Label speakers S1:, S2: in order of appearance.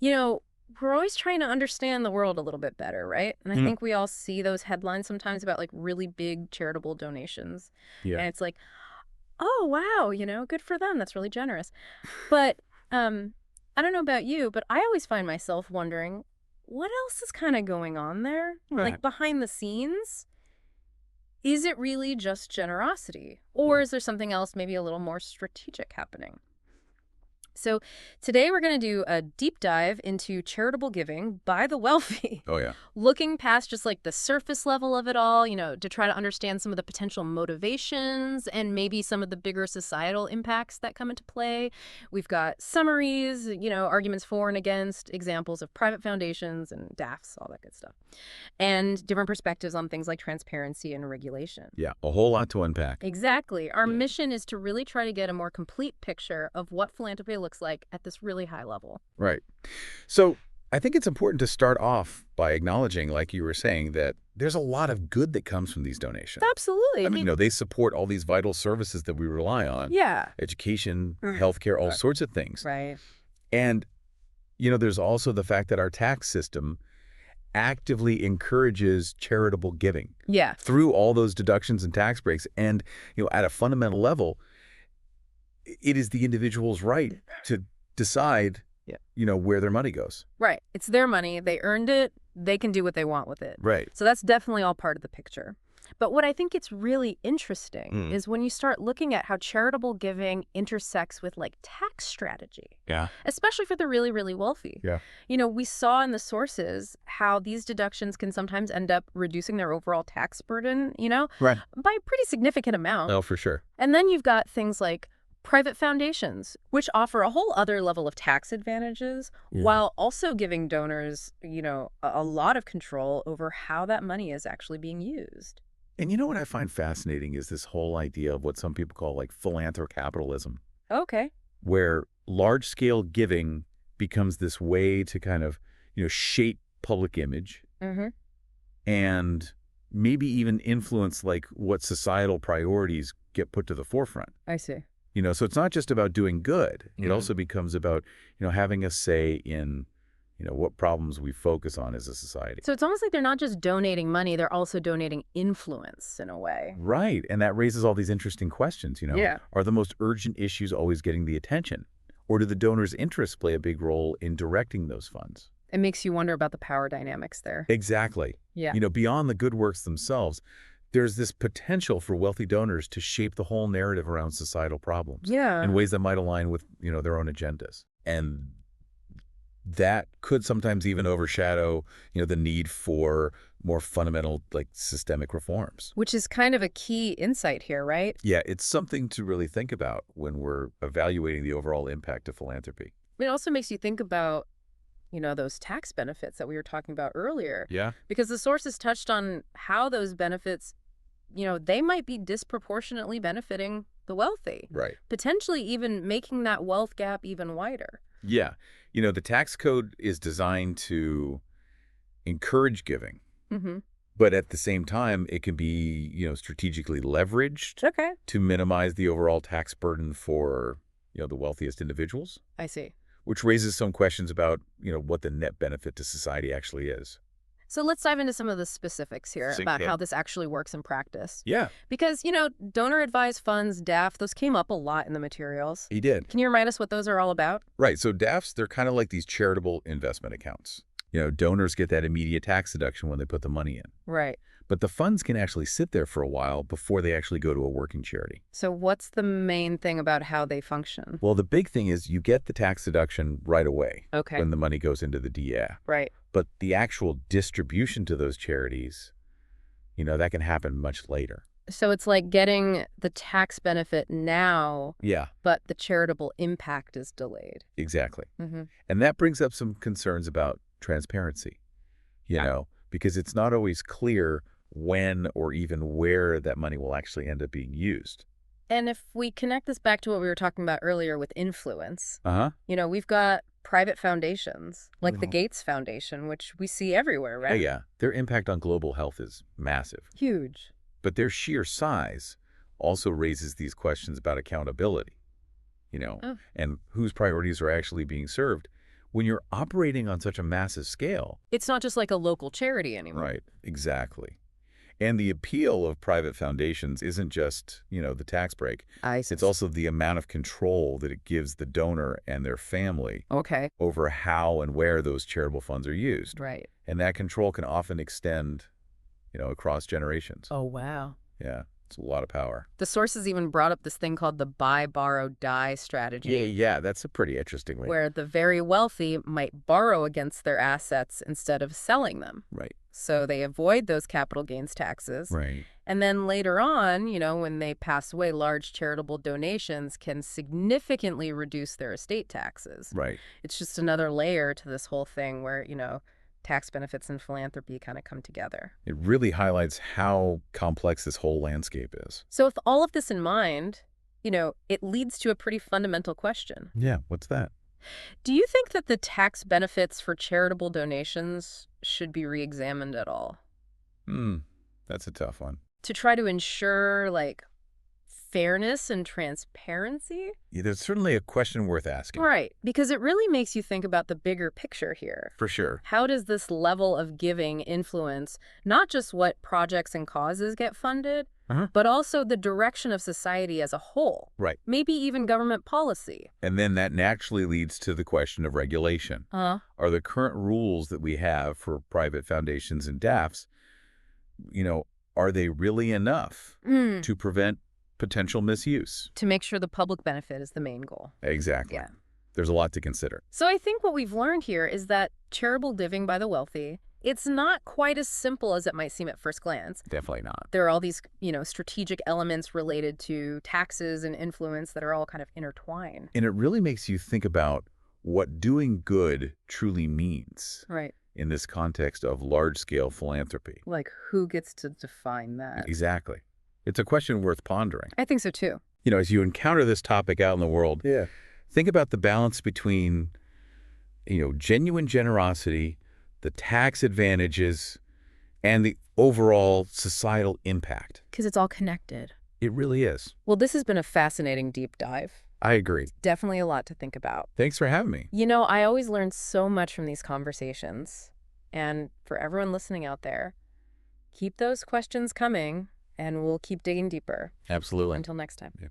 S1: You know, we're always trying to understand the world a little bit better, right? And I
S2: Mm.
S1: think we all see those headlines sometimes about like really big charitable donations.
S2: Yeah.
S1: And it's like, oh, wow, good for them. That's really generous. But um, I don't know about you, but I always find myself wondering what else is kind of going on there?
S2: Right.
S1: Like behind the scenes? Is it really just generosity? Or
S2: Yeah.
S1: is there something else, maybe a little more strategic happening? So today we're going to do a deep dive into charitable giving by the wealthy,
S2: Oh, yeah.
S1: looking past just like the surface level of it all, to try to understand some of the potential motivations and maybe some of the bigger societal impacts that come into play. We've got summaries, arguments for and against, examples of private foundations and DAFs, all that good stuff, and different perspectives on things like transparency and regulation.
S2: Yeah. A whole lot to unpack.
S1: Exactly. Our
S2: Yeah.
S1: mission is to really try to get a more complete picture of what philanthropy looks like at this really high level.
S2: Right. So I think it's important to start off by acknowledging, like you were saying, that there's a lot of good that comes from these donations. I
S1: Absolutely.
S2: mean, they support all these vital services that we rely on,
S1: Yeah.
S2: education,
S1: Mm.
S2: healthcare, all
S1: Right.
S2: sorts of things.
S1: Right.
S2: And, there's also the fact that our tax system actively encourages charitable giving
S1: Yeah.
S2: through all those deductions and tax breaks. And, at a fundamental level, it is the individual's right to decide,
S1: Yeah.
S2: where their money goes.
S1: Right. It's their money. They earned it. They can do what they want with it.
S2: Right.
S1: So that's definitely all part of the picture. But what I think it's really interesting is when you start looking at how charitable giving intersects with like tax strategy,
S2: Yeah.
S1: especially for the really, really wealthy.
S2: Yeah.
S1: We saw in the sources how these deductions can sometimes end up reducing their overall tax burden,
S2: Right.
S1: by a pretty significant amount.
S2: Oh, for sure.
S1: And then you've got things like private foundations, which offer a whole other level of tax advantages
S2: Yeah.
S1: while also giving donors, a lot of control over how that money is actually being used.
S2: And what I find fascinating is this whole idea of what some people call like philanthrocapitalism,
S1: Okay.
S2: where large-scale giving becomes this way to kind of, shape public image
S1: Mm-hmm.
S2: and maybe even influence like what societal priorities get put to the forefront.
S1: I see.
S2: So it's not just about doing good. It
S1: Mhm.
S2: also becomes about, having a say in, what problems we focus on as a society.
S1: So it's almost like they're not just donating money, they're also donating influence in a way.
S2: Right. And that raises all these interesting questions,
S1: Yeah.
S2: Are the most urgent issues always getting the attention? Or do the donors' interests play a big role in directing those funds?
S1: It makes you wonder about the power dynamics there.
S2: Exactly.
S1: Yeah.
S2: Beyond the good works themselves, there's this potential for wealthy donors to shape the whole narrative around societal problems
S1: Yeah.
S2: in ways that might align with, their own agendas. And that could sometimes even overshadow, the need for more fundamental, like, systemic reforms.
S1: Which is kind of a key insight here, right?
S2: Yeah, it's something to really think about when we're evaluating the overall impact of philanthropy.
S1: It also makes you think about, those tax benefits that we were talking about earlier.
S2: Yeah.
S1: Because the sources touched on how those benefits, they might be disproportionately benefiting the wealthy,
S2: Right.
S1: potentially even making that wealth gap even wider.
S2: Yeah. The tax code is designed to encourage giving,
S1: Mm-hmm.
S2: but at the same time, it can be, strategically leveraged
S1: Okay.
S2: to minimize the overall tax burden for, the wealthiest individuals,
S1: I see.
S2: which raises some questions about, what the net benefit to society actually is.
S1: So let's dive into some of the specifics here
S2: Sink
S1: about
S2: in.
S1: how this actually works in practice.
S2: Yeah,
S1: Because, donor advised funds, DAF, those came up a lot in the materials.
S2: he did.
S1: Can you remind us what those are all about?
S2: Right. So DAFs, they're kind of like these charitable investment accounts. Donors get that immediate tax deduction when they put the money in.
S1: Right.
S2: But the funds can actually sit there for a while before they actually go to a working charity.
S1: So what's the main thing about how they function?
S2: Well, the big thing is you get the tax deduction right away
S1: Okay.
S2: when the money goes into the DA.
S1: Right.
S2: But the actual distribution to those charities, that can happen much later.
S1: So it's like getting the tax benefit now,
S2: Yeah,
S1: but the charitable impact is delayed.
S2: exactly.
S1: Mm-hmm.
S2: And that brings up some concerns about transparency, because it's not always clear when or even where that money will actually end up being used.
S1: And if we connect this back to what we were talking about earlier with influence,
S2: Uh-huh.
S1: we've got private foundations, like the
S2: Mhm.
S1: Gates Foundation, which we see everywhere,
S2: Yeah,
S1: right?
S2: yeah. Their impact on global health is massive.
S1: Huge.
S2: But their sheer size also raises these questions about accountability,
S1: Oh.
S2: and whose priorities are actually being served when you're operating on such a massive scale.
S1: It's not just like a local charity anymore.
S2: Right, exactly. And the appeal of private foundations isn't just, the tax break.
S1: I see.
S2: It's also the amount of control that it gives the donor and their family
S1: Okay.
S2: over how and where those charitable funds are used.
S1: Right.
S2: And that control can often extend, across generations.
S1: Oh, wow.
S2: Yeah, it's a lot of power.
S1: The sources even brought up this thing called the buy, borrow, die strategy.
S2: Yeah, that's a pretty interesting way.
S1: Where the very wealthy might borrow against their assets instead of selling them.
S2: Right.
S1: So they avoid those capital gains taxes.
S2: Right.
S1: And then later on, when they pass away, large charitable donations can significantly reduce their estate taxes.
S2: Right.
S1: It's just another layer to this whole thing where, tax benefits and philanthropy kind of come together.
S2: It really highlights how complex this whole landscape is.
S1: So with all of this in mind, it leads to a pretty fundamental question.
S2: Yeah, what's that?
S1: Do you think that the tax benefits for charitable donations should be re-examined at all?
S2: That's a tough one.
S1: To try to ensure, fairness and transparency?
S2: Yeah, there's certainly a question worth asking.
S1: Right, because it really makes you think about the bigger picture here.
S2: For sure.
S1: How does this level of giving influence not just what projects and causes get funded, but also the direction of society as a whole?
S2: Right.
S1: Maybe even government policy.
S2: And then that naturally leads to the question of regulation. Are the current rules that we have for private foundations and DAFs, are they really enough to prevent potential misuse?
S1: To make sure the public benefit is the main goal.
S2: Exactly.
S1: Yeah.
S2: There's a lot to consider.
S1: So I think what we've learned here is that charitable giving by the wealthy, it's not quite as simple as it might seem at first glance.
S2: Definitely not.
S1: There are all these, strategic elements related to taxes and influence that are all kind of intertwined.
S2: And it really makes you think about what doing good truly means.
S1: Right.
S2: In this context of large-scale philanthropy.
S1: Like, who gets to define that?
S2: Exactly. It's a question worth pondering.
S1: I think so, too.
S2: As you encounter this topic out in the world, think about the balance between, genuine generosity, the tax advantages, and the overall societal impact.
S1: Because it's all connected.
S2: It really is.
S1: Well, this has been a fascinating deep dive.
S2: I agree.
S1: Definitely a lot to think about.
S2: Thanks for having me.
S1: I always learn so much from these conversations. And for everyone listening out there, keep those questions coming, and we'll keep digging deeper.
S2: Absolutely.
S1: Until next time.
S2: Yeah.